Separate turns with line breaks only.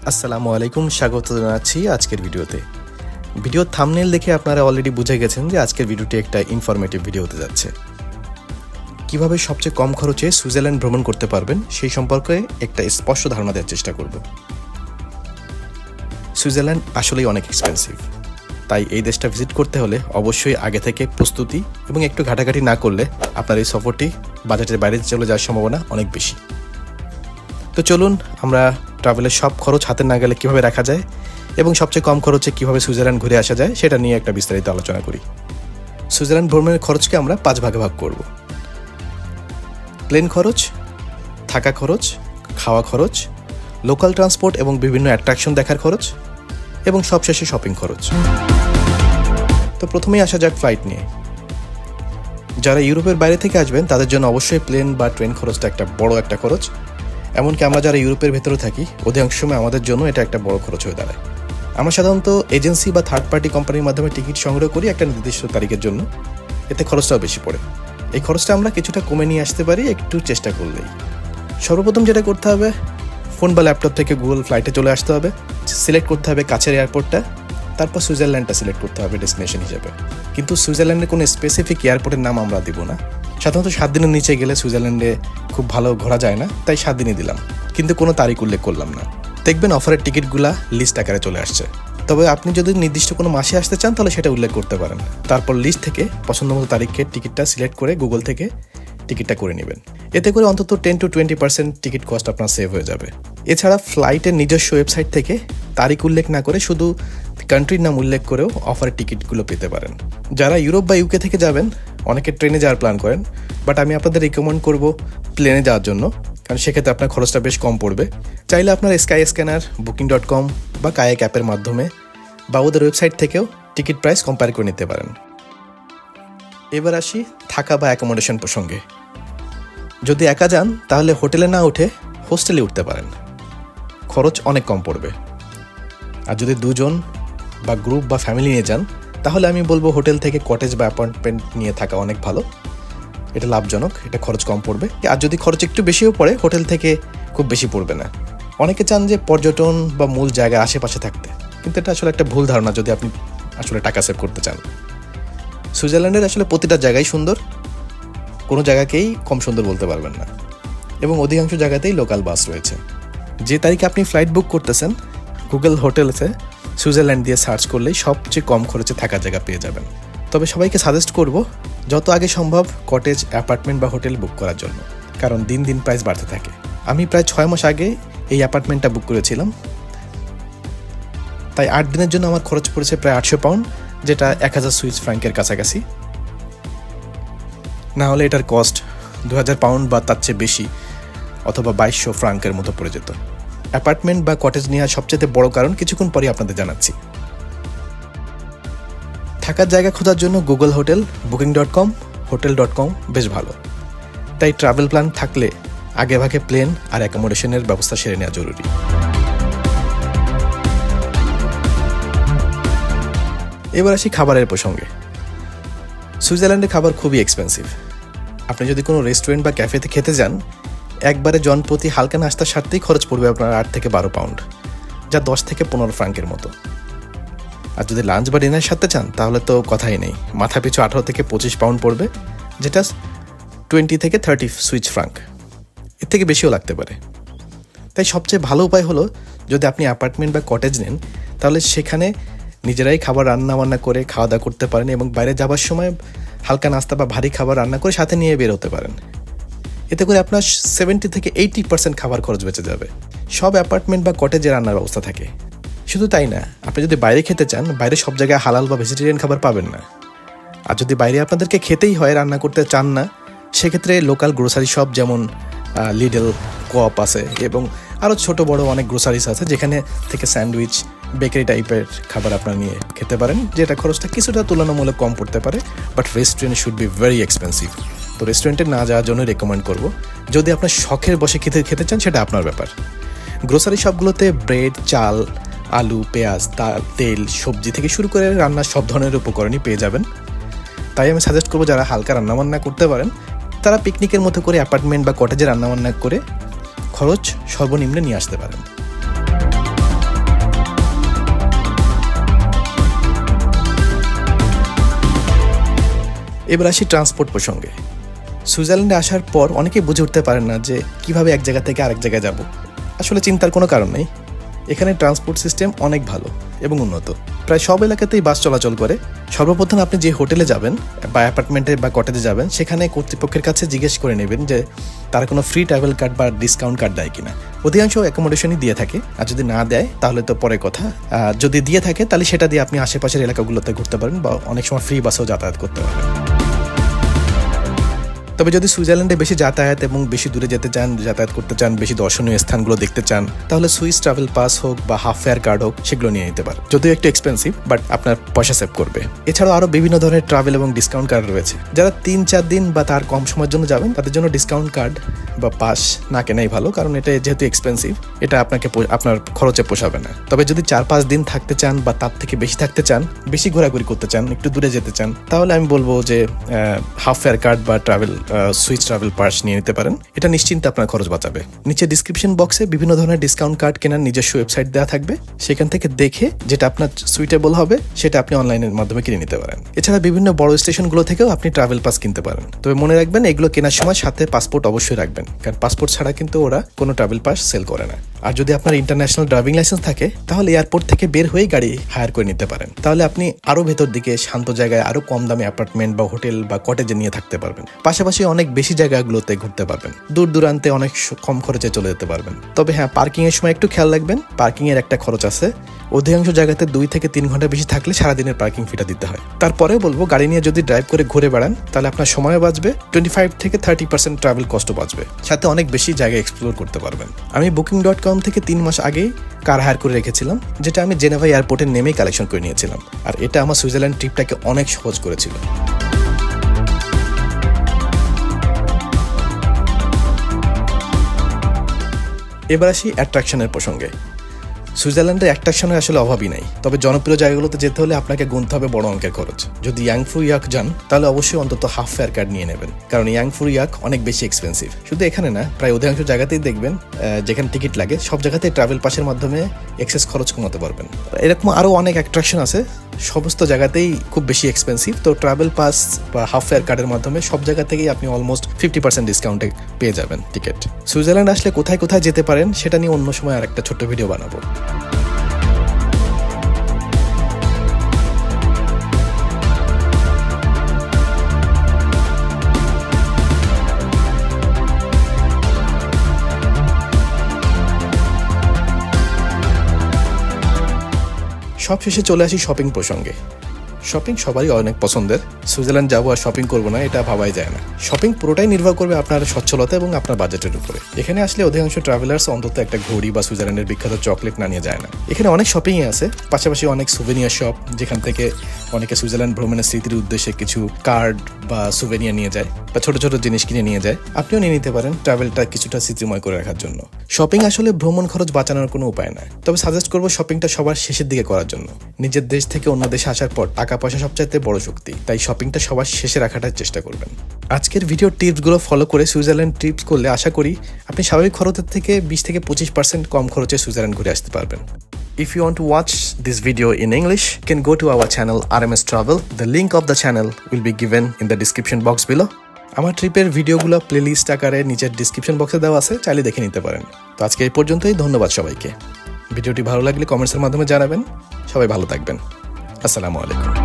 আসসালামু আলাইকুম, স্বাগত জানাচ্ছি আজকের ভিডিওতে। ভিডিওর থাম্বনেল দেখে আপনারা অলরেডি বুঝে গেছেন যে আজকের ভিডিওটি একটা ইনফরমেটিভ ভিডিও হতে যাচ্ছে। কিভাবে সবচেয়ে কম খরচে সুইজারল্যান্ড ভ্রমণ করতে পারবেন সেই সম্পর্কে একটা স্পষ্ট ধারণা দেওয়ার চেষ্টা করব। সুইজারল্যান্ড আসলেই অনেক এক্সপেন্সিভ, তাই এই দেশটা ভিজিট করতে হলে অবশ্যই আগে থেকে প্রস্তুতি এবং একটু ঘাটাঘাটি না করলে আপনার এই সফরটি বাজেটের বাইরে চলে যাওয়ার সম্ভাবনা অনেক বেশি। তো চলুন আমরা ট্রাভেলের সব খরচ হাতে না গেলে কীভাবে রাখা যায় এবং সবচেয়ে কম খরচে কীভাবে সুইজারল্যান্ড ঘুরে আসা যায় সেটা নিয়ে একটা বিস্তারিত আলোচনা করি। সুইজারল্যান্ড ভ্রমণের খরচকে আমরা 5 ভাগে ভাগ করব। প্লেন খরচ, থাকা খরচ, খাওয়া খরচ, লোকাল ট্রান্সপোর্ট এবং বিভিন্ন অ্যাট্রাকশন দেখার খরচ এবং সবশেষে শপিং খরচ। তো প্রথমেই আসা যাক ফ্লাইট নিয়ে। যারা ইউরোপের বাইরে থেকে আসবেন তাদের জন্য অবশ্যই প্লেন বা ট্রেন খরচটা একটা বড় একটা খরচ। এমনকি আমরা যারা ইউরোপের ভেতরে থাকি অধিকাংশ সময় আমাদের জন্য এটা একটা বড় খরচ হয়ে দাঁড়ায়। আমরা সাধারণত এজেন্সি বা থার্ড পার্টি কোম্পানির মাধ্যমে টিকিট সংগ্রহ করি একটা নির্দিষ্ট তারিখের জন্য, এতে খরচটাও বেশি পড়ে। এই খরচটা আমরা কিছুটা কমে নিয়ে আসতে পারি একটু চেষ্টা করলেই। সর্বপ্রথম যেটা করতে হবে, ফোন বা ল্যাপটপ থেকে গুগল ফ্লাইটে চলে আসতে হবে, সিলেক্ট করতে হবে কাছের এয়ারপোর্টটা, তারপর সুইজারল্যান্ডটা সিলেক্ট করতে হবে ডেস্টিনেশন হিসেবে। কিন্তু সুইজারল্যান্ডের কোনো স্পেসিফিক এয়ারপোর্টের নাম আমরা দিব না। সাধারণত 7 দিনের নিচে গেলে সুইজারল্যান্ডে খুব ভালো ঘোরা যায় না, তাই 7 দিনই দিলাম, কিন্তু কোনো তারিখ উল্লেখ করলাম না। দেখবেন অফারের টিকিটগুলা লিস্ট আকারে চলে আসছে। তবে আপনি যদি নির্দিষ্ট কোনো মাসে আসতে চান তাহলে সেটা উল্লেখ করতে পারেন। তারপর লিস্ট থেকে পছন্দ মতো তারিখে টিকিটটা সিলেক্ট করে গুগল থেকে টিকিটটা করে নেবেন। এতে করে অন্তত 10 to 20% টিকিট কস্ট আপনার সেভ হয়ে যাবে। এছাড়া ফ্লাইটের নিজস্ব ওয়েবসাইট থেকে তারিখ উল্লেখ না করে শুধু কান্ট্রির নাম উল্লেখ করেও অফারের টিকিটগুলো পেতে পারেন। যারা ইউরোপ বা ইউকে থেকে যাবেন অনেকে ট্রেনে যাওয়ার প্ল্যান করেন, বাট আমি আপনাদের রিকমেন্ড করব প্লেনে যাওয়ার জন্য, কারণ সেক্ষেত্রে আপনার খরচটা বেশ কম পড়বে। চাইলে আপনার স্কাই স্ক্যানার, booking.com বা কায়াক অ্যাপের মাধ্যমে বা ওদের ওয়েবসাইট থেকেও টিকিট প্রাইস কম্পেয়ার করে নিতে পারেন। এবার আসি থাকা বা অ্যাকোমোডেশন প্রসঙ্গে। যদি একা যান তাহলে হোটেলে না উঠে হোস্টেলে উঠতে পারেন, খরচ অনেক কম পড়বে। আর যদি 2 জন বা গ্রুপ বা ফ্যামিলি নিয়ে যান তাহলে আমি বলবো হোটেল থেকে কটেজ বা অ্যাপার্টমেন্ট নিয়ে থাকা অনেক ভালো, এটা লাভজনক, এটা খরচ কম পড়বে। আর যদি খরচ একটু বেশিও পড়ে হোটেল থেকে খুব বেশি পড়বে না। অনেকে চান যে পর্যটন বা মূল জায়গার আশেপাশে থাকতে, কিন্তু এটা আসলে একটা ভুল ধারণা যদি আপনি আসলে টাকা সেভ করতে চান। সুইজারল্যান্ডের আসলে প্রতিটা জায়গায় সুন্দর, কোনো জায়গাকেই কম সুন্দর বলতে পারবেন না, এবং অধিকাংশ জায়গাতেই লোকাল বাস রয়েছে। যে তারিখে আপনি ফ্লাইট বুক করতেছেন গুগল হোটেলসে সুইজারল্যান্ড দিয়ে সার্চ করলেই সবচেয়ে কম খরচে থাকার জায়গা পেয়ে যাবেন। তবে সবাইকে সাজেস্ট করব যত আগে সম্ভব কটেজ, অ্যাপার্টমেন্ট বা হোটেল বুক করার জন্য, কারণ দিন দিন প্রাইস বাড়তে থাকে। আমি প্রায় 6 মাস আগে এই অ্যাপার্টমেন্টটা বুক করেছিলাম, তাই 8 দিনের জন্য আমার খরচ পড়েছে প্রায় 800 পাউন্ড, যেটা 1000 সুইস ফ্রাঙ্কের কাছাকাছি। না হলে এটার কস্ট 2000 পাউন্ড বা তার চেয়ে বেশি, অথবা 2200 ফ্রাঙ্কের মতো পড়ে যেত। অ্যাপার্টমেন্ট বা কটেজ নেওয়ার সবচেয়ে বড় কারণ কিছুক্ষণ পরে আপনাদের জানাচ্ছি। থাকার জায়গা খোঁজার জন্য গুগল হোটেল, booking.com, hotel.com বেশ ভালো, তাই ট্রাভেল প্ল্যান থাকলে আগে ভাগে প্লেন আর অ্যাকোমোডেশনের ব্যবস্থা সেরে নেওয়া জরুরি। এবার আসি খাবারের প্রসঙ্গে। সুইজারল্যান্ডের খাবার খুবই এক্সপেন্সিভ। আপনি যদি কোনো রেস্টুরেন্ট বা ক্যাফেতে খেতে যান একবারে জনপ্রতি হালকা নাস্তার সাথেই খরচ পড়বে আপনার 8 থেকে 12 পাউন্ড, যা 10 থেকে 15 ফ্রাঙ্কের মতো। আর যদি লাঞ্চ বা ডিনার সাথে চান তাহলে তো কথাই নেই, মাথা পিছু 18 থেকে 25 পাউন্ড পড়বে, যেটা 20 থেকে 30 সুইস ফ্রাঙ্ক, এর থেকে বেশিও লাগতে পারে। তাই সবচেয়ে ভালো উপায় হলো যদি আপনি অ্যাপার্টমেন্ট বা কটেজ নেন তাহলে সেখানে নিজেরাই খাবার রান্না করে খাওয়া দাওয়া করতে পারেন, এবং বাইরে যাবার সময় হালকা নাস্তা বা ভারী খাবার রান্না করে সাথে নিয়ে বের হতে পারেন। এতে করে আপনার 70 থেকে 80% খাবার খরচ বেঁচে যাবে। সব অ্যাপার্টমেন্ট বা কটেজে রান্নার ব্যবস্থা থাকে। শুধু তাই না, আপনি যদি বাইরে খেতে চান বাইরে সব জায়গায় হালাল বা ভেজিটেরিয়ান খাবার পাবেন না। আর যদি বাইরে আপনাদেরকে খেতেই হয়, রান্না করতে চান না, সেক্ষেত্রে লোকাল গ্রোসারি শপ যেমন লিডল, কোঅপ আছে, এবং আরও ছোট বড় অনেক গ্রোসারিস আছে যেখানে থেকে স্যান্ডউইচ, বেকারি টাইপের খাবার আপনারা নিয়ে খেতে পারেন, যেটা খরচটা কিছুটা তুলনামূলক কম পড়তে পারে। But restaurant should be very expensive, তো রেস্টুরেন্টে না যাওয়ার জন্য রেকমেন্ড করব। যদি আপনার শখের বসে খেতে চান সেটা আপনার ব্যাপার। গ্রোসারি শপগুলোতে ব্রেড, চাল, আলু, পেঁয়াজ, তেল, সবজি থেকে শুরু করে রান্নার সব ধরনের উপকরণই পেয়ে যাবেন। তাই আমি সাজেস্ট করবো যারা হালকা রান্নাবান্না করতে পারেন তারা পিকনিকের মতো করে অ্যাপার্টমেন্ট বা কটেজে রান্নাবান্না করে খরচ সর্বনিম্নে নিয়ে আসতে পারেন। এবার আসি ট্রান্সপোর্ট প্রসঙ্গে। সুইজারল্যান্ডে আসার পর অনেকেই বুঝে উঠতে পারেন না যে কিভাবে এক জায়গা থেকে আরেক জায়গায় যাব। আসলে চিন্তার কোনো কারণ নেই, এখানে ট্রান্সপোর্ট সিস্টেম অনেক ভালো এবং উন্নত। প্রায় সব এলাকাতেই বাস চলাচল করে। সর্বপ্রথম আপনি যে হোটেলে যাবেন বা অ্যাপার্টমেন্টে বা কটেজে যাবেন, সেখানে কর্তৃপক্ষের কাছে জিজ্ঞেস করে নেবেন যে তারা কোনো ফ্রি ট্রাভেল কার্ড বা ডিসকাউন্ট কার্ড দেয় কিনা। অধিকাংশ অ্যাকোমোডেশনই দিয়ে থাকে, আর যদি না দেয় তাহলে তো পরে কথা। যদি দিয়ে থাকে তাহলে সেটা দিয়ে আপনি আশেপাশের এলাকাগুলোতে ঘুরতে পারেন বা অনেক সময় ফ্রি বাসেও যাতায়াত করতে পারবেন। তবে যদি সুইজারল্যান্ডে বেশি যাতায়াত এবং বেশি দূরে যেতে চান, যাতায়াত করতে চান, বেশি দর্শনীয় স্থানগুলো দেখতে চান, তাহলে সুইস ট্রাভেল পাস হোক বা হাফ ফেয়ার কার্ড হোক, সেগুলো নিয়ে নিতে পারেন। যদিও একটু এক্সপেন্সিভ, বাট আপনার পয়সা সেভ করবে। এছাড়াও আরও বিভিন্ন ধরনের ট্রাভেল এবং ডিসকাউন্ট কার্ড রয়েছে। যারা 3-4 দিন বা তার কম সময়ের জন্য যাবেন, তাদের জন্য ডিসকাউন্ট কার্ড বা পাস না কেনাই ভালো, কারণ এটা যেহেতু এক্সপেন্সিভ, এটা আপনার খরচে পোষাবে না। তবে যদি 4-5 দিন থাকতে চান বা তার থেকে বেশি থাকতে চান, বেশি ঘোরাঘুরি করতে চান, একটু দূরে যেতে চান, তাহলে আমি বলবো যে হাফ ফেয়ার কার্ড বা সুইস ট্রাভেল পাস নিয়ে নিতে পারেন। এটা নিশ্চিন্তে আপনার খরচ বাঁচাবে। নিচে ডিসক্রিপশন বক্সে বিভিন্ন ধরনের ডিসকাউন্ট কার্ড কেনার নিজস্ব ওয়েবসাইট দেওয়া থাকবে, সেখান থেকে দেখে যেটা আপনার সুইটেবল হবে সেটা আপনি অনলাইনের মাধ্যমে কিনে নিতে পারেন। এছাড়া বিভিন্ন বড় স্টেশনগুলো থেকেও আপনি ট্রাভেল পাস কিনতে পারেন। তবে মনে রাখবেন, এগুলো কেনার সময় সাথে পাসপোর্ট অবশ্যই রাখবেন, কারণ পাসপোর্ট ছাড়া কিন্তু ওরা কোনো ট্রাভেল পাস সেল করে না। আর যদি আপনার ইন্টারন্যাশনাল ড্রাইভিং লাইসেন্স থাকে, তাহলে এয়ারপোর্ট থেকে বের হয়েই গাড়ি হায়ার করে নিতে পারেন। তাহলে আপনি আরো ভেতর দিকে শান্ত জায়গায় আরো কম দামে অ্যাপার্টমেন্ট বা হোটেল বা কটেজে নিয়ে থাকতে পারবেন। পাশাপাশি অনেক বেশি জায়গাগুলোতে ঘুরতে পারবেন, দূর দূরান্তে অনেক কম খরচে চলে যেতে পারবেন। তবে হ্যাঁ, পার্কিং এর সময় একটু খেয়াল রাখবেন, পার্কিং এর একটা খরচ আছে। অধিকাংশ জায়গাতে 2 থেকে 3 ঘন্টা বেশি থাকলে সারাদিনের পার্কিং ফিটা দিতে হয়। তারপরেও বলবো, গাড়ি নিয়ে যদি ড্রাইভ করে ঘুরে বেড়ান, তাহলে আপনার সময়ও বাঁচবে, 25 থেকে 30% ট্রাভেল কস্টও বাঁচবে, সাথে অনেক বেশি জায়গা এক্সপ্লোর করতে পারবেন। আমি Booking.com থেকে 3 মাস আগেই কার হায়ার করে রেখেছিলাম, যেটা আমি জেনেভা এয়ারপোর্টে নেমেই কালেকশন করে নিয়েছিলাম, আর এটা আমার সুইজারল্যান্ড ট্রিপটাকে অনেক সহজ করেছিল। এবার আসি অ্যাট্রাকশনের প্রসঙ্গে। সুইজারল্যান্ডে অ্যাট্রাকশনের আসলে অভাবই নাই, তবে জনপ্রিয় জায়গাগুলোতে যেতে হলে আপনাকে গুনতে হবে বড় অঙ্কের খরচ। যদি ইয়াংফু ইয়াক যান, তাহলে অবশ্যই অন্তত হাফ ফেয়ার কার্ড নিয়ে নেবেন, কারণ ইয়াংফু ইয়াক অনেক বেশি এক্সপেন্সিভ। শুধু এখানে না, প্রায় অধিকাংশ জায়গাতেই দেখবেন যেখানে টিকিট লাগে, সব জায়গাতেই ট্রাভেল পাসের মাধ্যমে এক্সেস খরচ কমাতে পারবেন। এরকম আরও অনেক অ্যাট্রাকশন আছে, সমস্ত জায়গাতেই খুব বেশি এক্সপেন্সিভ। তো ট্রাভেল পাস বা হাফ ফেয়ার কার্ডের মাধ্যমে সব জায়গা থেকেই আপনি অলমোস্ট 50% ডিসকাউন্টে পেয়ে যাবেন টিকিট। সুইজারল্যান্ড আসলে কোথায় কোথায় যেতে পারেন সেটা নিয়ে অন্য সময় আর একটা ছোট্ট ভিডিও বানাবো। সবশেষে চলে আসি শপিং প্রসঙ্গে। শপিং সবারই অনেক পছন্দের। সুইজারল্যান্ড যাবো আর শপিং করবো না, এটা ভাবাই যায় না। শপিং পুরোটাই নির্ভর করবে আপনার সচ্ছলতা এবং আপনার বাজেটের উপরে। এখানে আসলে অধিকাংশ ট্রাভেলার্স অন্তত একটা ঘড়ি বা সুইজারল্যান্ডের বিখ্যাত চকলেট না নিয়ে যায় না। এখানে অনেক শপিংই আছে, পাশাপাশি অনেক সুভেনিয়ার শপ, যেখান থেকে অনেকে সুইজারল্যান্ড ভ্রমণের স্মৃতির উদ্দেশ্যে কিছু কার্ড বা সুভেনিয়ার নিয়ে যায় বা ছোট ছোট জিনিস কিনে নিয়ে যায়। আপনিও নিয়ে নিতে পারেন ট্রাভেলটা কিছুটা স্মৃতিময় করে রাখার জন্য। শপিং আসলে ভ্রমণ খরচ বাঁচানোর কোনো উপায় না, তবে সাজেস্ট করবো শপিংটা সবার শেষের দিকে করার জন্য। নিজের দেশ থেকে অন্য দেশে আসার পর টাকা পয়সা সবচাইতে বড় শক্তি, তাই শপিংটা সবার শেষে রাখাটার চেষ্টা করবেন। আজকের ভিডিও টিপসগুলো ফলো করে সুইজারল্যান্ড ট্রিপস করলে আশা করি আপনি স্বাভাবিক খরচের থেকে 20 থেকে 25% কম খরচে সুইজারল্যান্ড ঘুরে আসতে পারবেন। If you want to watch this video in English, you can go to our channel RMS Travel. The link of the channel will be given in the description box below. আমার ট্রিপের ভিডিওগুলো playlist আকারে নিচের description বক্সে দেওয়া আছে, চাইলে দেখে নিতে পারেন। তো আজকে এই পর্যন্তই, ধন্যবাদ সবাইকে। ভিডিওটি ভালো লাগলে কমেন্টসের মাধ্যমে জানাবেন। সবাই ভালো থাকবেন। আসসালামু আলাইকুম।